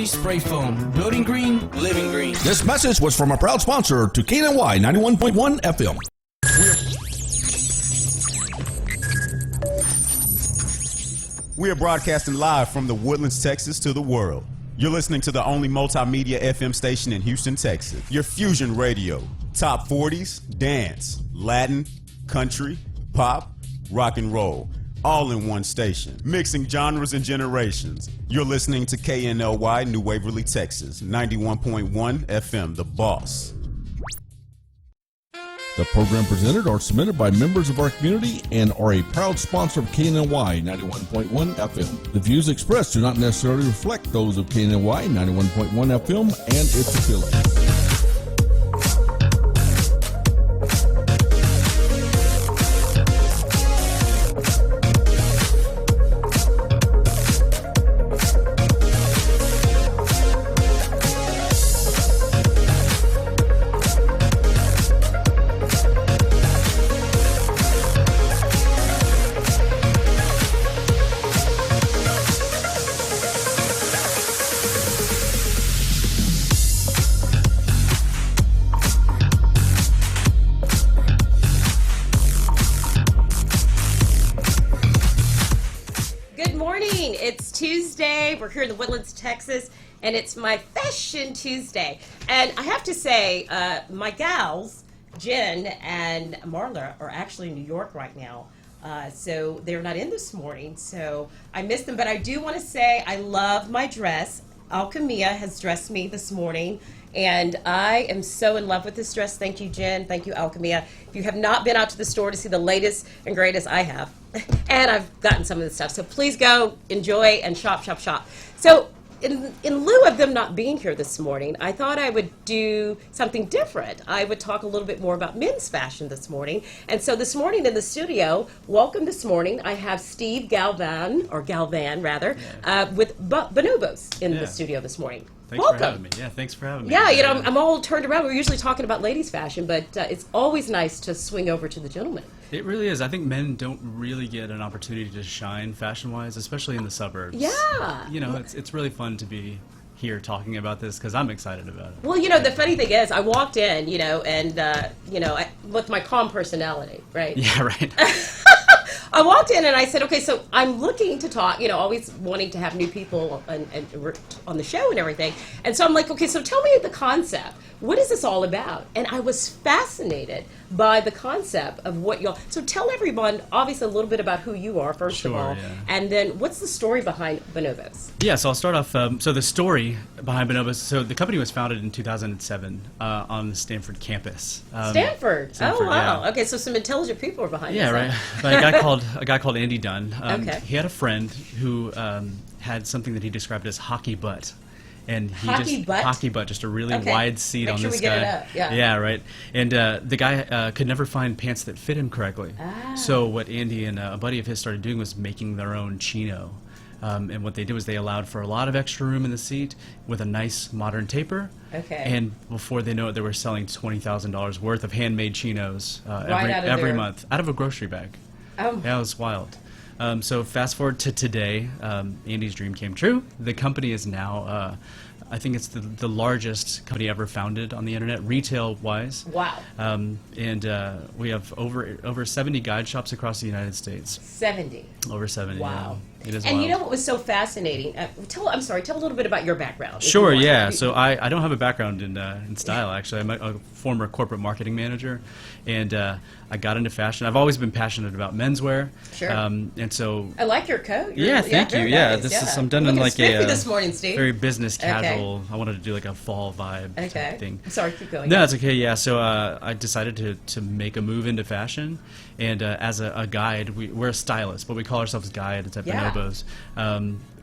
Spray foam. Building green, living green. This message was from a proud sponsor to KNLY 91.1 FM. We are broadcasting live from the Woodlands, Texas to the world. You're listening to the only multimedia FM station in Houston, Texas. Your Fusion Radio. Top 40s, dance, Latin, country, pop, rock and roll. All in one station. Mixing genres and generations. You're listening to KNLY, New Waverly, Texas. 91.1 FM, The Boss. The program presented are submitted by members of our community and are a proud sponsor of KNLY 91.1 FM. The views expressed do not necessarily reflect those of KNLY 91.1 FM and its affiliates. We're here in the Woodlands, Texas, and it's my Fashion Tuesday. And I have to say, my gals, Jen and Marla, are actually in New York right now. So they're not in this morning, so I missed them. But I do want to say I love my dress. Alchemia has dressed me this morning, and I am so in love with this dress. Thank you, Jen. Thank you, Alchemia. If you have not been out to the store to see the latest and greatest, I have. And I've gotten some of this stuff. So please go, enjoy, and shop, shop, shop. So in lieu of them not being here this morning, I thought I would do something different. I would talk a little bit more about men's fashion this morning. And so this morning in the studio, welcome this morning, I have Steve Galvan, with Bonobos in the studio this morning. Thanks for having me. Yeah, thanks for having me. Yeah, you know, I'm all turned around. We're usually talking about ladies' fashion, but it's always nice to swing over to the gentlemen. It really is. I think men don't really get an opportunity to shine fashion-wise, especially in the suburbs. Yeah. You know, it's really fun to be here talking about this because I'm excited about it. Well, you know, the funny thing is, I walked in, you know, and, with my calm personality, right? Yeah, right. I walked in and I said, okay, so I'm looking to talk, you know, always wanting to have new people and on the show and everything. And so I'm like, okay, so tell me the concept. What is this all about? And I was fascinated by the concept of what y'all... So tell everyone, obviously, a little bit about who you are, first of all. Yeah. And then what's the story behind Bonobos? Yeah, so I'll start off... so the story behind Bonobos... So the company was founded in 2007 on the Stanford campus. Stanford? Oh, wow. Yeah. Okay, so some intelligent people are behind this. Yeah, right. By a guy called Andy Dunn. Okay. He had a friend who had something that he described as hockey butt. And he hockey butt, just a really wide seat on this guy. Get it up. Yeah, right. And the guy could never find pants that fit him correctly. So what Andy and a buddy of his started doing was making their own chino. And what they did was they allowed for a lot of extra room in the seat with a nice modern taper. Okay. And before they know it, they were selling $20,000 worth of handmade chinos every month out of a grocery bag. Oh. That was wild. So fast forward to today, Andy's dream came true. The company is now, I think it's the largest company ever founded on the internet, retail-wise. Wow. And we have over 70 guide shops across the United States. 70? Over 70, wow. Yeah. It is and wild. You know what was so fascinating? Tell a little bit about your background. Sure, yeah. So I don't have a background in style, actually. I'm a former corporate marketing manager, and I got into fashion. I've always been passionate about menswear. Sure. And so... I like your coat. Thank you. Yeah, nice. I'm done in like a this morning, Steve. Very business casual. Okay. I wanted to do like a fall vibe type thing. I'm sorry, keep going. No, it's okay, yeah. So I decided to make a move into fashion. And as a guide, we're a stylist, but we call ourselves guides at Bonobos.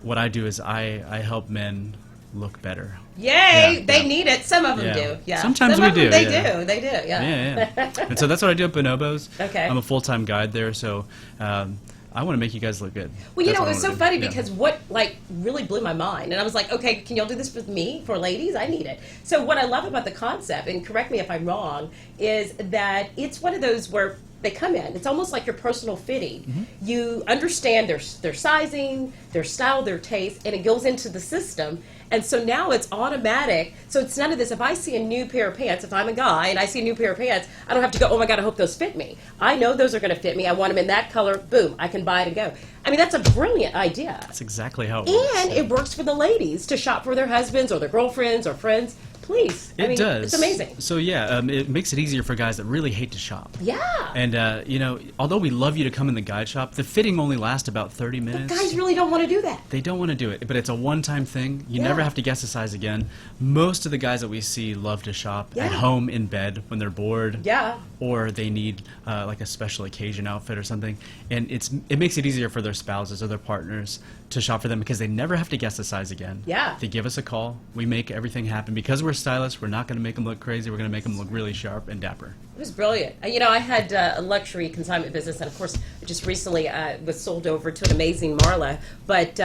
What I do is I help men look better. Yay! They need it. Some of them do. Yeah. Sometimes we do. They do. They do. Yeah. Yeah. And so that's what I do at Bonobos. Okay. I'm a full-time guide there, so I want to make you guys look good. Well, you know, it was so funny because what really blew my mind, and I was like, okay, can y'all do this with me, for ladies? I need it. So what I love about the concept, and correct me if I'm wrong, is that it's one of those where they come in. It's almost like your personal fitting. You understand their sizing, their style, their taste, and it goes into the system. And so now it's automatic. So it's none of this. If I see a new pair of pants, if I'm a guy and I see a new pair of pants, I don't have to go, oh my God, I hope those fit me. I know those are going to fit me. I want them in that color. Boom, I can buy it and go. I mean, that's a brilliant idea. That's exactly how it works. And it works for the ladies to shop for their husbands or their girlfriends or friends. Please. It does. It's amazing. So yeah, it makes it easier for guys that really hate to shop. Yeah. And you know, although we love you to come in the guide shop, the fitting only lasts about 30 minutes. Guys really don't want to do that. They don't want to do it, but it's a one-time thing. You Yeah. never have to guess the size again. Most of the guys that we see love to shop at Yeah. home in bed when they're bored. Yeah. Or they need like a special occasion outfit or something, and it makes it easier for their spouses or their partners to shop for them because they never have to guess the size again. Yeah. They give us a call. We make everything happen because we're stylists. We're not going to make them look crazy. We're going to make them look really sharp and dapper. It was brilliant. You know, I had a luxury consignment business, and of course, just recently was sold over to an amazing Marla. But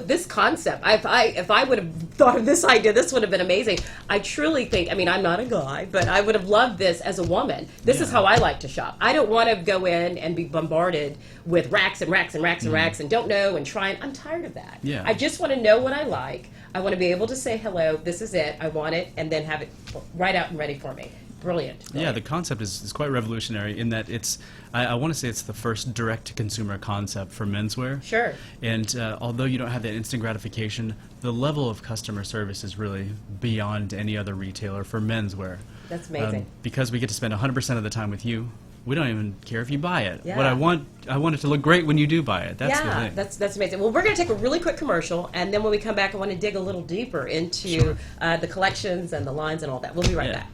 this concept, if I would have thought of this idea, this would have been amazing. I truly think. I mean, I'm not a guy, but I would have loved this as a woman. This is how I like to shop. I don't want to go in and be bombarded with racks and racks and racks and racks and don't know and try. I'm tired of that. Yeah. I just want to know what I like. I want to be able to say hello. This is it. I want it, and then have it right out and ready for me. Brilliant. Yeah, the concept is quite revolutionary in that it's, I want to say it's the first direct-to-consumer concept for menswear. Sure. And although you don't have that instant gratification, the level of customer service is really beyond any other retailer for menswear. That's amazing. Because we get to spend 100% of the time with you. We don't even care if you buy it. Yeah. What I want it to look great when you do buy it. That's the thing. That's amazing. Well, we're going to take a really quick commercial, and then when we come back, I want to dig a little deeper into the collections and the lines and all that. We'll be right back.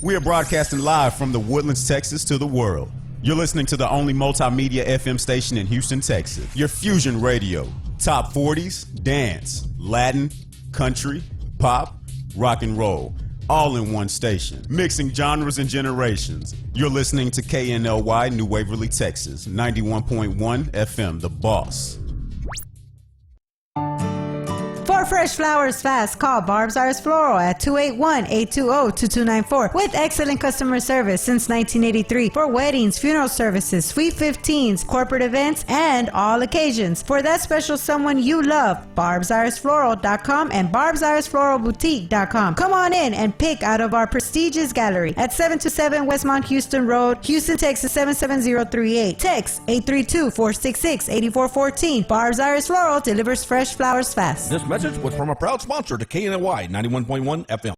We are broadcasting live from the Woodlands, Texas to the world. You're listening to the only multimedia FM station in Houston, Texas. Your fusion radio. Top 40s, dance, Latin, country, pop, rock and roll. All in one station. Mixing genres and generations. You're listening to KNLY New Waverly, Texas. 91.1 FM, The Boss. For fresh flowers fast, call Barb's Iris Floral at 281-820-2294 with excellent customer service since 1983 for weddings, funeral services, sweet 15s, corporate events, and all occasions. For that special someone you love, barbsirisfloral.com and barbsirisfloralboutique.com. Come on in and pick out of our prestigious gallery at 727 Westmont Houston Road, Houston, Texas 77038. Text 832-466-8414. Barb's Iris Floral delivers fresh flowers fast. This message was from a proud sponsor to KNLY 91.1 FM.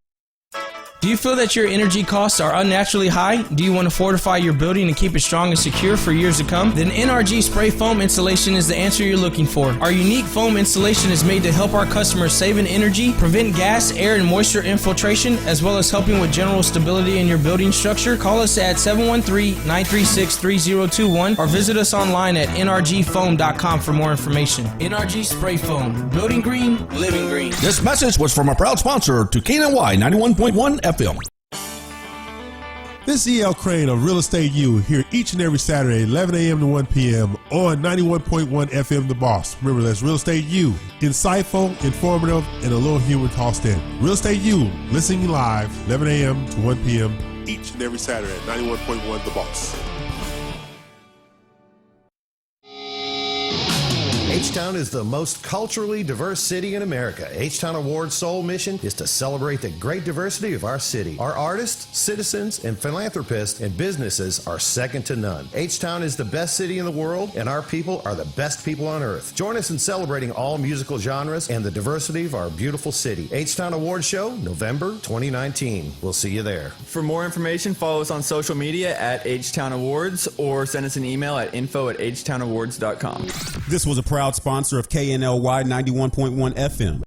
Do you feel that your energy costs are unnaturally high? Do you want to fortify your building and keep it strong and secure for years to come? Then NRG Spray Foam Installation is the answer you're looking for. Our unique foam installation is made to help our customers save in energy, prevent gas, air, and moisture infiltration, as well as helping with general stability in your building structure. Call us at 713-936-3021 or visit us online at nrgfoam.com for more information. NRG Spray Foam. Building green, living green. This message was from a proud sponsor to KNLY 91.1 FM. This is E.L. Crane of Real Estate U here each and every Saturday, 11 a.m. to 1 p.m. on 91.1 FM The Boss. Remember, that's Real Estate U. Insightful, informative, and a little humor tossed in. Real Estate U, listening live, 11 a.m. to 1 p.m. each and every Saturday at 91.1 The Boss. H-Town is the most culturally diverse city in America. H-Town Award's sole mission is to celebrate the great diversity of our city. Our artists, citizens, and philanthropists and businesses are second to none. H-Town is the best city in the world, and our people are the best people on earth. Join us in celebrating all musical genres and the diversity of our beautiful city. H-Town Award Show, November 2019. We'll see you there. For more information, follow us on social media at H-Town Awards or send us an email at info@htownawards.com. This was a proud sponsor of KNLY 91.1 FM.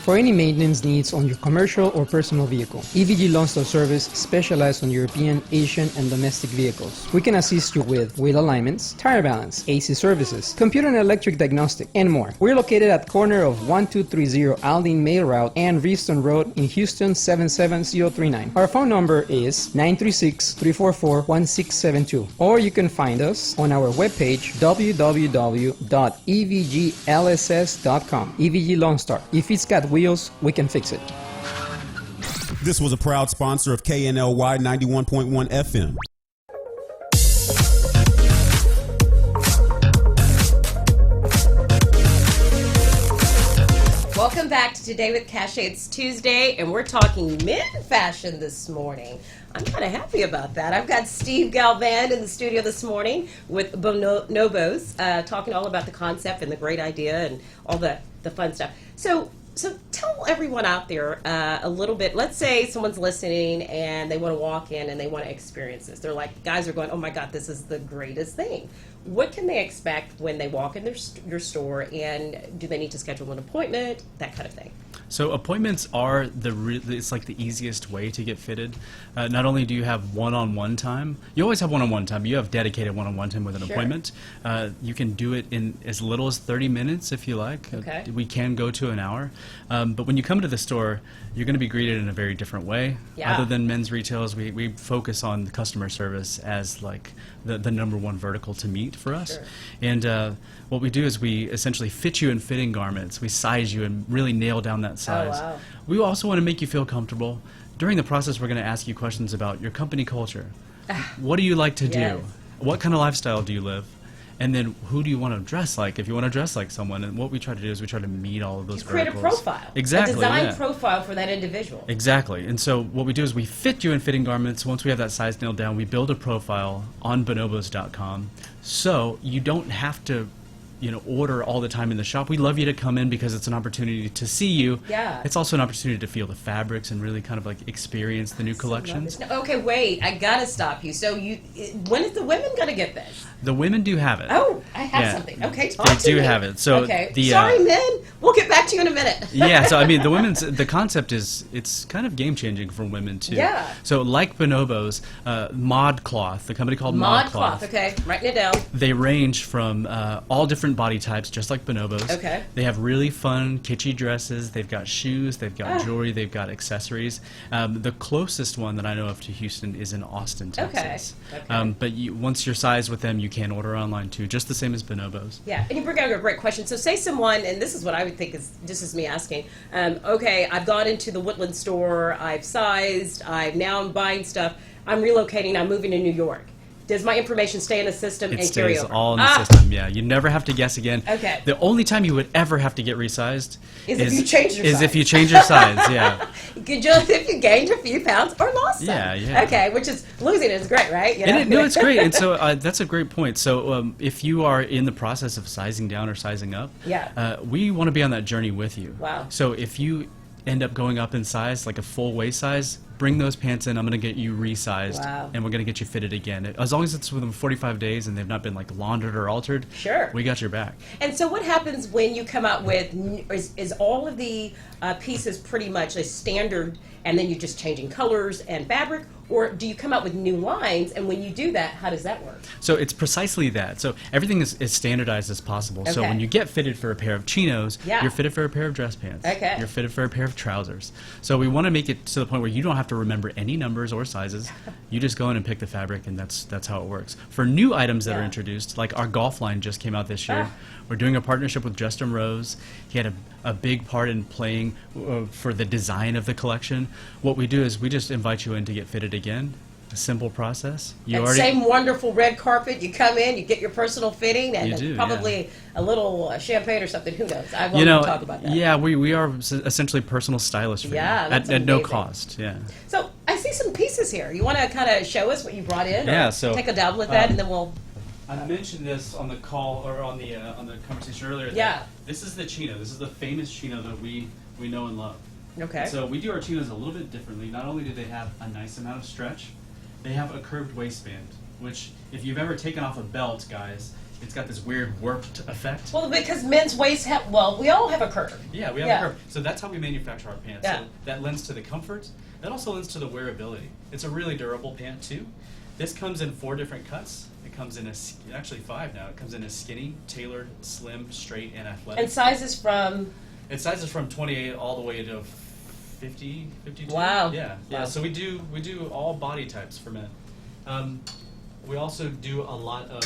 for any maintenance needs on your commercial or personal vehicle. EVG Loan Star Service specializes on European, Asian, and domestic vehicles. We can assist you with wheel alignments, tire balance, AC services, computer and electric diagnostic, and more. We're located at corner of 1230 Aldine Mail Route and Reefston Road in Houston 77039. Our phone number is 936-344-1672, or you can find us on our webpage www.evglss.com. EVG Lone Star. If it's got wheels, we can fix it. This was a proud sponsor of KNLY 91.1 FM. Welcome back to Today with Cache. It's Tuesday, and we're talking men fashion this morning. I'm kind of happy about that. I've got Steve Galvan in the studio this morning with Bonobos, talking all about the concept and the great idea and all the fun stuff. So tell everyone out there a little bit. Let's say someone's listening and they want to walk in and they want to experience this. They're like, guys are going, oh my God, this is the greatest thing. What can they expect when they walk in your store, and do they need to schedule an appointment, that kind of thing? So appointments are it's like the easiest way to get fitted. Not only do you have one-on-one time, you always have one-on-one time, you have dedicated one-on-one time with an appointment. You can do it in as little as 30 minutes if you like. Okay. We can go to an hour. But when you come to the store, you're going to be greeted in a very different way. Yeah. Other than men's retails, we focus on the customer service as like the number one vertical to meet for us. Sure. And what we do is we essentially fit you in fitting garments. We size you and really nail down that size. Oh, wow. We also want to make you feel comfortable. During the process, we're going to ask you questions about your company culture. What do you like to Yes. do? What kind of lifestyle do you live? And then who do you want to dress like if you want to dress like someone? And what we try to do is we try to meet all of those You create a verticals. profile. Exactly. A design yeah. profile for that individual. Exactly. And so what we do is we fit you in fitting garments. Once we have that size nailed down, we build a profile on bonobos.com. So you don't have to order all the time in the shop. We love you to come in because it's an opportunity to see you. Yeah. It's also an opportunity to feel the fabrics and really kind of like experience the new collections. No, okay, wait. I gotta stop you. So when is the women gonna get this? The women do have it. Oh, I have Yeah. something. Okay, talk They to do me. have it. So okay. the, Sorry, men. We'll get back to you in a minute. Yeah, so I mean, the concept is, it's kind of game changing for women too. Yeah. So like Bonobos, Mod Cloth, the company called Mod Cloth. Okay, writing it down. They range from all different body types, just like Bonobos. Okay. They have really fun, kitschy dresses. They've got shoes. They've got jewelry. They've got accessories. The closest one that I know of to Houston is in Austin, Texas. Okay. But once you're sized with them, you can order online too, just the same as Bonobos. Yeah, and you bring out a great question. So say someone, and this is what I would think is, this is me asking, okay, I've gone into the Woodland store, I've sized, now I'm buying stuff, I'm relocating, I'm moving to New York. Does my information stay in the system It and carry stays over? all in the system, yeah. You never have to guess again. Okay. The only time you would ever have to get resized Is if you change your is size. if you change your size, yeah. If you gained a few pounds or lost some. Yeah. Okay, which is, losing is great, right? You know? No, it's great. And so that's a great point. So if you are in the process of sizing down or sizing up, we want to be on that journey with you. Wow. So if you end up going up in size, like a full waist size, bring those pants in. I'm going to get you resized, and we're going to get you fitted again. As long as it's within 45 days and they've not been like laundered or altered, sure, we got your back. And so what happens when you come out with, is all of the pieces pretty much a standard, and then you're just changing colors and fabric, or do you come out with new lines, and when you do that, how does that work? So it's precisely that. So everything is as standardized as possible. So when you get fitted for a pair of chinos, you're fitted for a pair of dress pants. Okay. You're fitted for a pair of trousers. So we want to make it to the point where you don't have to remember any numbers or sizes. You just go in and pick the fabric, and that's how it works. For new items that are introduced, like our golf line just came out this year. We're doing a partnership with Justin Rose. He had a big part in playing for the design of the collection. What we do is we just invite you in to get fitted again. A simple process. Same wonderful red carpet. You come in, you get your personal fitting, and probably a little champagne or something. Who knows? I won't talk about that. Yeah, we are essentially personal stylists for you that's at no amazing. cost. Yeah. So I see some pieces here. You want to kind of show us what you brought in? Yeah. Or So take a dabble at that, and then we'll. I mentioned this on the call or on the conversation earlier. Yeah. This is the chino. This is the famous chino that we know and love. Okay. So we do our chinos a little bit differently. Not only do they have a nice amount of stretch, they have a curved waistband, which if you've ever taken off a belt, guys, it's got this weird warped effect. Well, because men's waists have, well, we all have a curve. Yeah, we have a curve. So that's how we manufacture our pants. Yeah. So that lends to the comfort. That also lends to the wearability. It's a really durable pant too. This comes in 4 different cuts. It comes in actually 5 now. It comes in a skinny, tailored, slim, straight, and athletic. And sizes from? It sizes from 28 all the way to 50, 52. Wow. Yeah, yeah. Wow. So we do all body types for men. We also do a lot of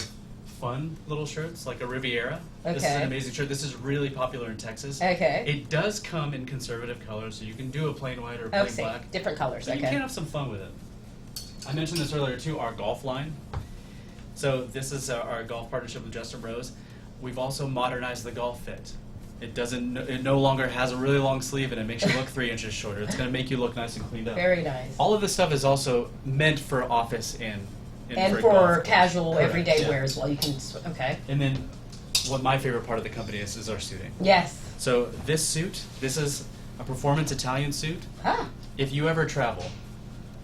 fun little shirts, like a Riviera. This is Okay. an amazing shirt. This is really popular in Texas. Okay. It does come in conservative colors, so you can do a plain white or plain Okay, black. different colors, So you okay. can have some fun with it. I mentioned this earlier too, our golf line. So this is our golf partnership with Justin Rose. We've also modernized the golf fit. It no longer has a really long sleeve and it makes you look 3 inches shorter. It's going to make you look nice and cleaned up. Very nice. All of this stuff is also meant for office and And golf. for casual, Correct, everyday yeah. wear as well. You can, okay. And then what my favorite part of the company is our suiting. Yes. So this suit, this is a performance Italian suit. Ah. If you ever travel,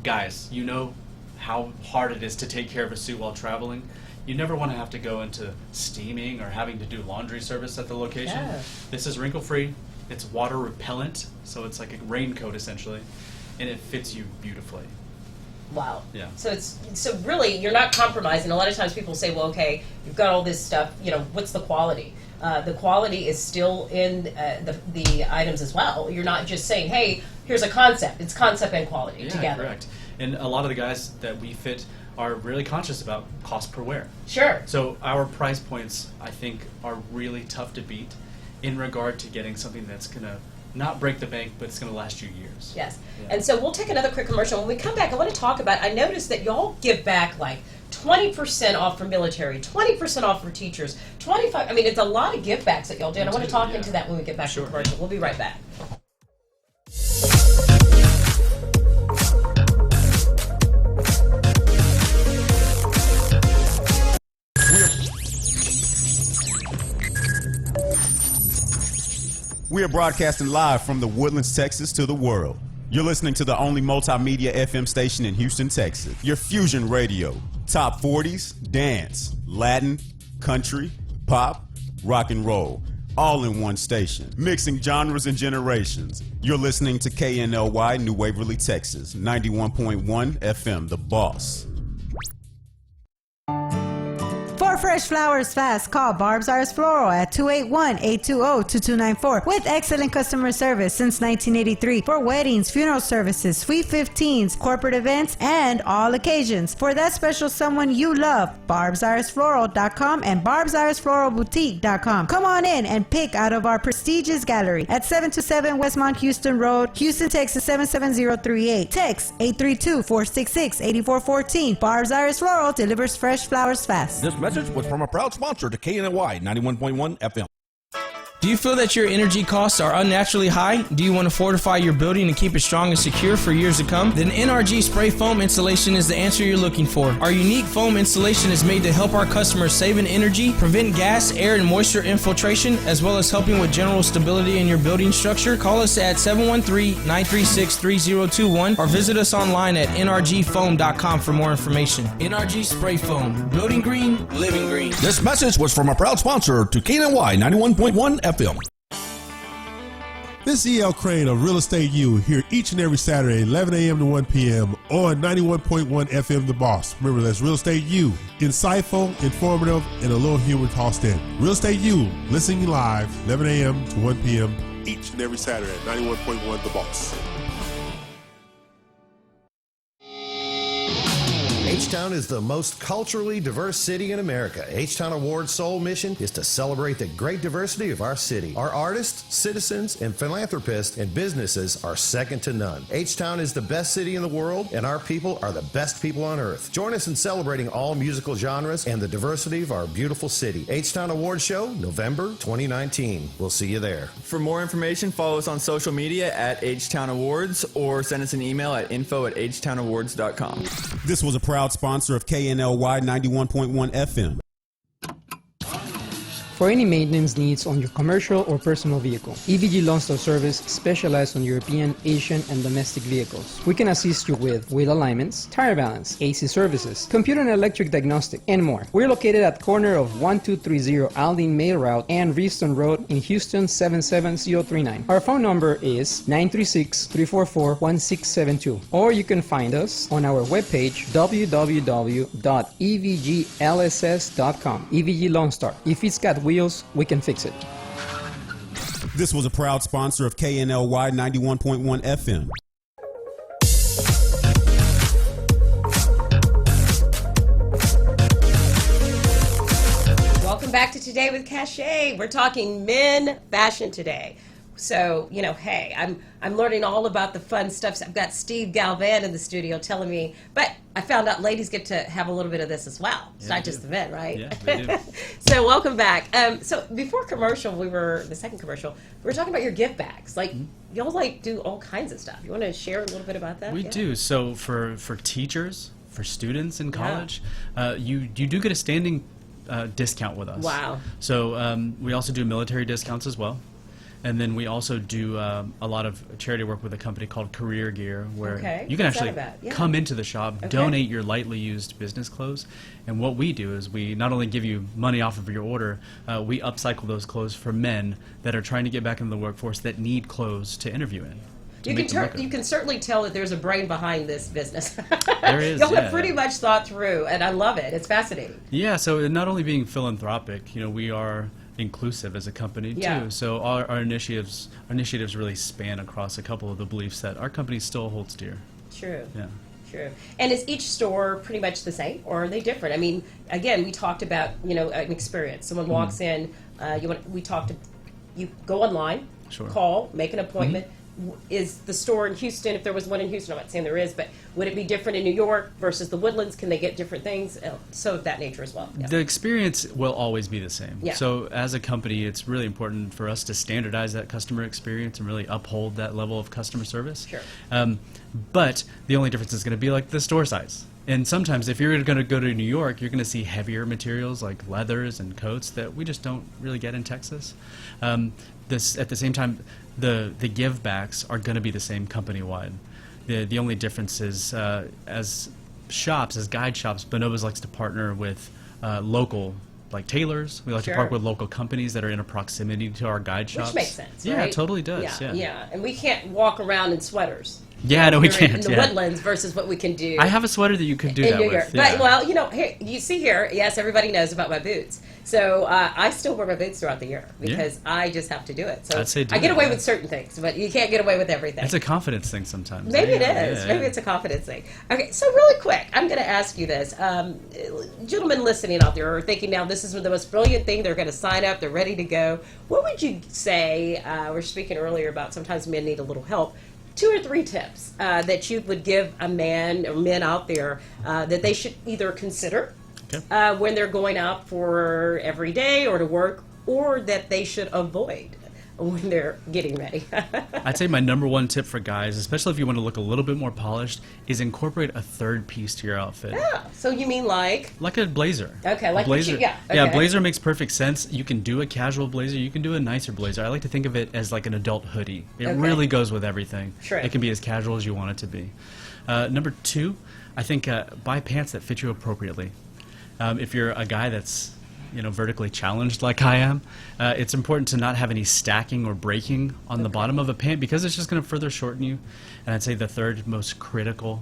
guys, you know how hard it is to take care of a suit while traveling. You never want to have to go into steaming or having to do laundry service at the location. Yeah. This is wrinkle-free. It's water repellent, so it's like a raincoat essentially, and it fits you beautifully. Wow. Yeah. So really, you're not compromising. A lot of times people say, well, okay, you've got all this stuff, what's the quality? The quality is still in the items as well. You're not just saying, hey, here's a concept. It's concept and quality together. Correct. And a lot of the guys that we fit are really conscious about cost per wear. Sure. So our price points, I think, are really tough to beat in regard to getting something that's going to not break the bank, but it's going to last you years. Yes. Yeah. And so we'll take another quick commercial. When we come back, I want to talk about, I noticed that y'all give back like 20% off for military, 20% off for teachers, 25, it's a lot of give backs that y'all do. And I want to talk into that when we get back to the commercial. We'll be right back. We are broadcasting live from the Woodlands, Texas to the world. You're listening to the only multimedia FM station in Houston, Texas. Your fusion radio. Top 40s, dance, Latin, country, pop, rock and roll. All in one station. Mixing genres and generations. You're listening to KNLY, New Waverly, Texas. 91.1 FM, The Boss. For fresh flowers fast, call Barb's Arts Floral at 281-820-2294 with excellent customer service since 1983 for weddings, funeral services, sweet 15s, corporate events, and all occasions. For that special someone you love, barbsartsfloral.com and barbsartsfloralboutique.com. Come on in and pick out of our prestigious gallery at 727 Westmont Houston Road, Houston, Texas 77038. Text 832-466-8414. Barb's Arts Floral delivers fresh flowers fast. This message was from a proud sponsor to KNLY 91.1 FM. Do you feel that your energy costs are unnaturally high? Do you want to fortify your building and keep it strong and secure for years to come? Then NRG Spray Foam Insulation is the answer you're looking for. Our unique foam insulation is made to help our customers save in energy, prevent gas, air, and moisture infiltration, as well as helping with general stability in your building structure. Call us at 713-936-3021 or visit us online at nrgfoam.com for more information. NRG Spray Foam. Building green, living green. This message was from a proud sponsor to KNLY 91.1 FM. This is E.L. Crane of Real Estate U here each and every Saturday, 11 a.m. to 1 p.m. on 91.1 FM The Boss. Remember, that's Real Estate U. Insightful, informative, and a little humor tossed in. Real Estate U, listening live, 11 a.m. to 1 p.m. each and every Saturday at 91.1 The Boss. H-Town is the most culturally diverse city in America. H-Town Award's sole mission is to celebrate the great diversity of our city. Our artists, citizens, and philanthropists and businesses are second to none. H-Town is the best city in the world, and our people are the best people on earth. Join us in celebrating all musical genres and the diversity of our beautiful city. H-Town Award Show, November 2019. We'll see you there. For more information, follow us on social media at H-Town Awards or send us an email at info@htownawards.com. This was a proud sponsor of KNLY 91.1 FM. For any maintenance needs on your commercial or personal vehicle, EVG Lonstar Service specializes on European, Asian, and domestic vehicles. We can assist you with wheel alignments, tire balance, AC services, computer and electric diagnostic, and more. We're located at corner of 1230 Aldine Mail Route and Reeston Road in Houston 77039. Our phone number is 936-344-1672, or you can find us on our webpage www.evglss.com. EVG Lonstar. If it's got wheels, we can fix it. This was a proud sponsor of KNLY 91.1 FM. Welcome back to Today with Cachet. We're talking men fashion today. So, you know, hey, I'm learning all about the fun stuff. I've got Steve Galvan in the studio telling me, but I found out ladies get to have a little bit of this as well. It's not just the men, right? Yeah, they do. So welcome back. So before commercial, the second commercial, we were talking about your gift bags. Like, y'all like do all kinds of stuff. You want to share a little bit about that? We do. So for teachers, for students in college, you do get a standing discount with us. Wow. So we also do military discounts as well. And then we also do a lot of charity work with a company called Career Gear, where you can What's actually that about? come into the shop, donate your lightly used business clothes, and what we do is we not only give you money off of your order, we upcycle those clothes for men that are trying to get back into the workforce that need clothes to interview in. You can certainly tell that there's a brain behind this business. There is. Y'all have pretty much thought through, and I love it. It's fascinating. Yeah. So not only being philanthropic, we are inclusive as a company too. So our initiatives really span across a couple of the beliefs that our company still holds dear. True. Yeah. True. And is each store pretty much the same, or are they different? I mean, again, we talked about an experience. Someone walks in, you go online, call, make an appointment. Is the store in Houston, if there was one in Houston, I'm not saying there is, but would it be different in New York versus the Woodlands? Can they get different things? So of that nature as well. Yeah. The experience will always be the same. Yeah. So as a company, it's really important for us to standardize that customer experience and really uphold that level of customer service. Sure. But the only difference is going to be like the store size. And sometimes if you're going to go to New York, you're going to see heavier materials like leathers and coats that we just don't really get in Texas. At the same time, the give backs are going to be the same company wide. The only difference is as guide shops, Bonobos likes to partner with local, like tailors. We like to partner with local companies that are in a proximity to our guide shops. Which makes sense, Yeah, right? it totally does. Yeah. And we can't walk around in sweaters. Yeah, no, we can't. In the Woodlands versus what we can do. I have a sweater that you could do in that New with. York. Yeah. But, well, here, you see here, yes, everybody knows about my boots. So I still wear my boots throughout the year because I just have to do it. So I'd say I get away with certain things, but you can't get away with everything. It's a confidence thing sometimes. Maybe it is. Yeah, Maybe it's a confidence thing. Okay, so really quick, I'm going to ask you this. Gentlemen listening out there are thinking now this is the most brilliant thing. They're going to sign up. They're ready to go. What would you say, we were speaking earlier about sometimes men need a little help. 2 or 3 tips that you would give a man or men out there that they should either consider when they're going out for every day or to work, or that they should avoid when they're getting ready. I'd say my number one tip for guys, especially if you want to look a little bit more polished, is incorporate a third piece to your outfit. Yeah. So you mean like a blazer. Okay, like a blazer. Okay. Yeah, blazer makes perfect sense. You can do a casual blazer. You can do a nicer blazer. I like to think of it as like an adult hoodie. It really goes with everything. Sure. It can be as casual as you want it to be. Number 2, I think buy pants that fit you appropriately. If you're a guy that's vertically challenged like I am, it's important to not have any stacking or breaking on the bottom of a pant because it's just going to further shorten you. And I'd say the third most critical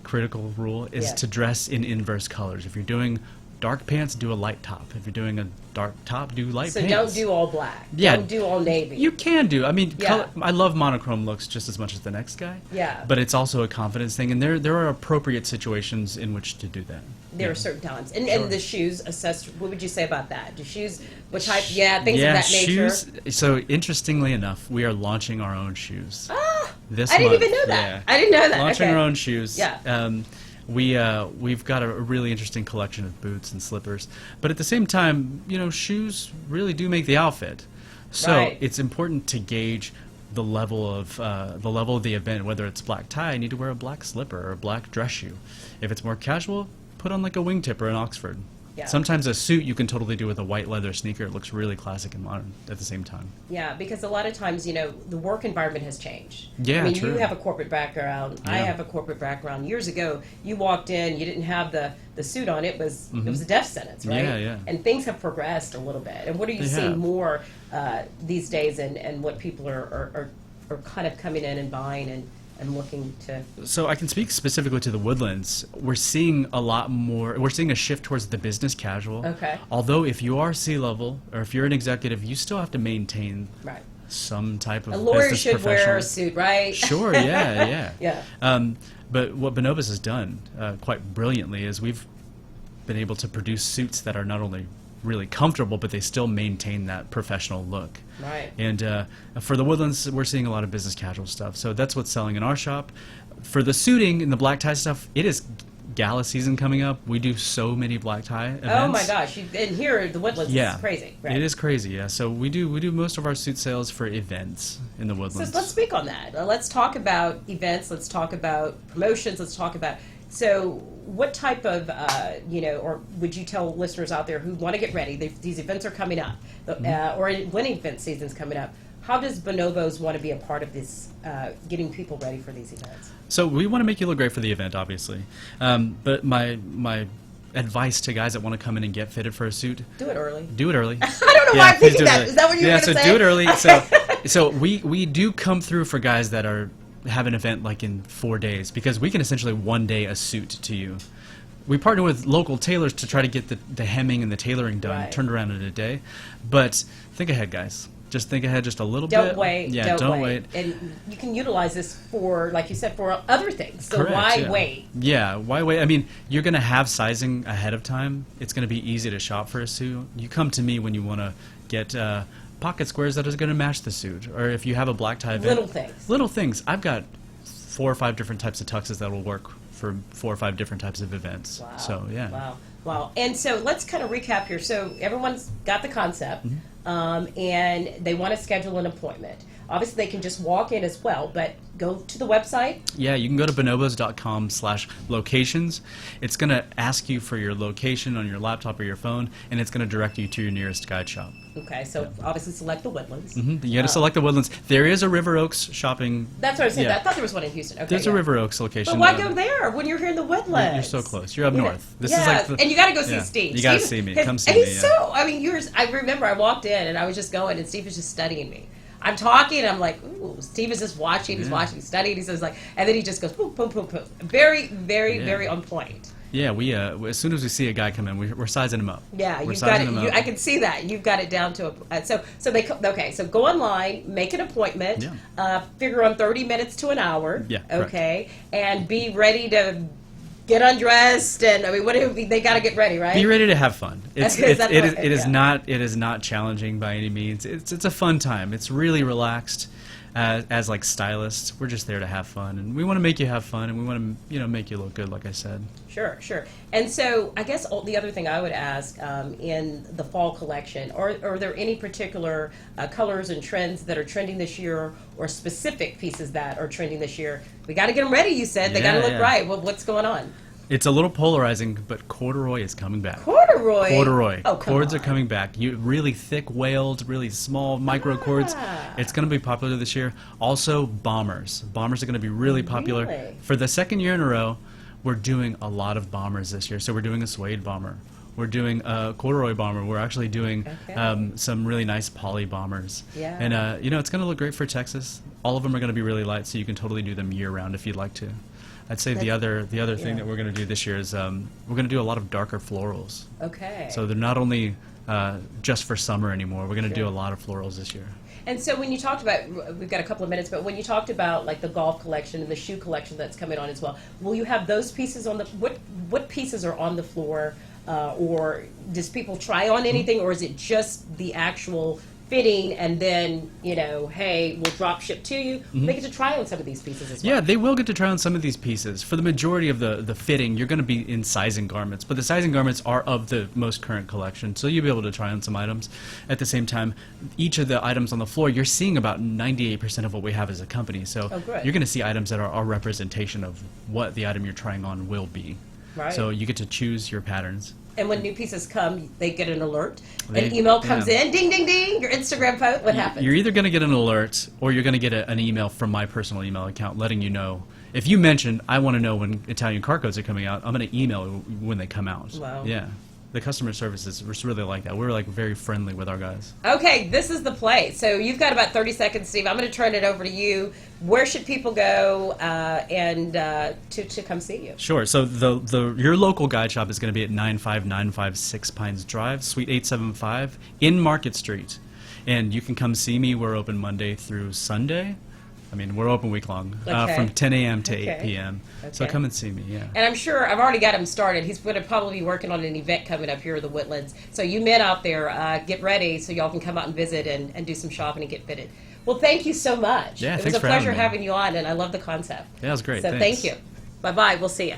rule is to dress in inverse colors. If you're doing dark pants, do a light top. If you're doing a dark top, do light pants. So don't do all black. Yeah. Don't do all navy. You can do. I mean, I love monochrome looks just as much as the next guy. Yeah. But it's also a confidence thing, and there are appropriate situations in which to do that. There are certain times. And the shoes, assessed, what would you say about that? Do shoes, what type, things of that nature? Shoes. So interestingly enough, we are launching our own shoes. I This didn't month. even know that. Yeah. I didn't know that. Launching Okay. our own shoes. Yeah. We've got a really interesting collection of boots and slippers, but at the same time, shoes really do make the outfit. So it's important to gauge the level of the event. Whether it's black tie, you need to wear a black slipper or a black dress shoe. If it's more casual, put on like a wingtip or an Oxford. Yeah. Sometimes a suit you can totally do with a white leather sneaker. It looks really classic and modern at the same time. Yeah, because a lot of times, you know, the work environment has changed. Yeah, I mean, true. you have a corporate background. I Yeah. have a corporate background. Years ago, you walked in, you didn't have the suit on. It was a death sentence, right? Yeah, yeah. And things have progressed a little bit. And what are you They seeing have. more these days, and what people are kind of coming in and buying and looking to? So I can speak specifically to the Woodlands. We're seeing a lot more. We're seeing a shift towards the business casual. Okay. Although if you are C-level or if you're an executive, you still have to maintain Right. some type of A lawyer business should wear professional. a suit, right? Sure. Yeah. Yeah. Yeah. But what Bonobos has done quite brilliantly is we've been able to produce suits that are not only really comfortable, but they still maintain that professional look. Right. And for the Woodlands, we're seeing a lot of business casual stuff. So that's what's selling in our shop. For the suiting and the black tie stuff, it is gala season coming up. We do so many black tie events. Oh my gosh! And here, the Woodlands Yeah, is crazy. Right? it is crazy. Yeah, so we do most of our suit sales for events in the So Woodlands. let's speak on that. Let's talk about events. Let's talk about promotions. Let's talk about. So, what type of, or would you tell listeners out there who want to get ready? These events are coming up, or when event season's coming up. How does Bonobos want to be a part of this, getting people ready for these events? So we want to make you look great for the event, obviously. But my advice to guys that want to come in and get fitted for a suit: Do it early. do it early. I don't know why I'm please thinking do it that. early. Is that what you were Yeah, going to so say? do it early. So we do come through for guys that have an event like in 4 days, because we can essentially one day a suit to you. We partner with local tailors to try to get the hemming and the tailoring done, Right. turned around in a day. But think ahead, guys. Just think ahead just a little bit. Don't wait. Yeah, don't wait. And you can utilize this for, like you said, for other things. So Correct, why yeah. wait? Yeah, why wait? I mean, you're going to have sizing ahead of time. It's going to be easy to shop for a suit. You come to me when you want to get pocket squares that is going to match the suit, or if you have a black tie event. Little things. Little things. I've got 4 or 5 different types of tuxes that will work for 4 or 5 different types of events. Wow. So yeah. Wow. And so let's kind of recap here. So everyone's got the concept, and they want to schedule an appointment. Obviously, they can just walk in as well, but go to the website. Yeah, you can go to bonobos.com/locations. It's going to ask you for your location on your laptop or your phone, and it's going to direct you to your nearest guide shop. Okay, so obviously select the Woodlands. You got to select the Woodlands. There is a River Oaks shopping. That's what I was saying. Yeah. I thought there was one in Houston. Okay, There's a River Oaks location. But why go there when you're here in the Woodlands? You're so close. You're up You know, north. This yeah, is like and you got to go see yeah. Steve. You got to Steve- see me. his- Come see and me. he's Yeah. so. I mean, I remember I walked in and I was just going, and Steve was just studying me. I'm talking, and I'm like, ooh, Steve is just watching. He's watching, he's studying. He says like, and then he just goes, boom, boom, boom, boom. Very, very, Yeah. very on point. Yeah, we as soon as we see a guy come in, we're sizing him up. Yeah, we're you've got it. sizing him up. I can see that you've got it down to a. So go online, make an appointment, figure on 30 minutes to an hour. Yeah, correct. Okay, and be ready to get undressed, and I mean, they got to get ready, right? Be ready to have fun. It is Yeah. not challenging by any means. It's a fun time. It's really relaxed. As like stylists, we're just there to have fun, and we want to make you have fun, and we want to make you look good, like I said. Sure. And so I guess the other thing I would ask in the fall collection, are there any particular colors and trends that are trending this year, or specific pieces that are trending this year? We got to get them ready. You said they got to look right. Well, what's going on? It's a little polarizing, but corduroy is coming back. Corduroy. Oh, come Cords on. are coming back. Really thick wailed, really small micro cords. It's going to be popular this year. Also, bombers. Bombers are going to be really popular. Really? For the second year in a row, we're doing a lot of bombers this year. So we're doing a suede bomber. We're doing a corduroy bomber. We're actually doing some really nice poly bombers. Yeah. And it's going to look great for Texas. All of them are going to be really light, so you can totally do them year round if you'd like to. I'd say the other thing that we're going to do this year is we're going to do a lot of darker florals. Okay. So they're not only just for summer anymore. We're going to do a lot of florals this year. And so when you talked about, we've got a couple of minutes, but when you talked about like the golf collection and the shoe collection that's coming on as well, will you have those pieces on the, what pieces are on the floor, or does people try on anything, or is it just the actual fitting, and then, hey, we'll drop ship to you? They get to try on some of these pieces as well. Yeah, they will get to try on some of these pieces. For the majority of the fitting, you're going to be in sizing garments, but the sizing garments are of the most current collection, so you'll be able to try on some items. At the same time, each of the items on the floor, you're seeing about 98% of what we have as a company, so you're going to see items that are a representation of what the item you're trying on will be. Right. So you get to choose your patterns. And when new pieces come, they get an alert. They- An email comes yeah. in, ding, ding, ding, your Instagram post, what happens? You're either going to get an alert or you're going to get an email from my personal email account letting you know. If you mention, I want to know when Italian car codes are coming out, I'm going to email when they come out. Wow. Yeah. The customer service is really like that. We're like very friendly with our guys. Okay, this is the play. So you've got about 30 seconds, Steve. I'm going to turn it over to you. Where should people go to come see you? Sure. So your local guide shop is going to be at 95956 Six Pines Drive, Suite 875 in Market Street. And you can come see me. We're open Monday through Sunday. I mean, we're open week long, Okay. from 10 a.m. to Okay. 8 p.m. So Okay. come and see me, yeah. And I'm sure I've already got him started. He's going to probably be working on an event coming up here in the Woodlands. So you men out there, get ready so y'all can come out and visit and do some shopping and get fitted. Well, thank you so much. Yeah, it was thanks a for having pleasure me. having you on, and I love the concept. Yeah, it was great. So Thanks. thank you. Bye-bye. We'll see you.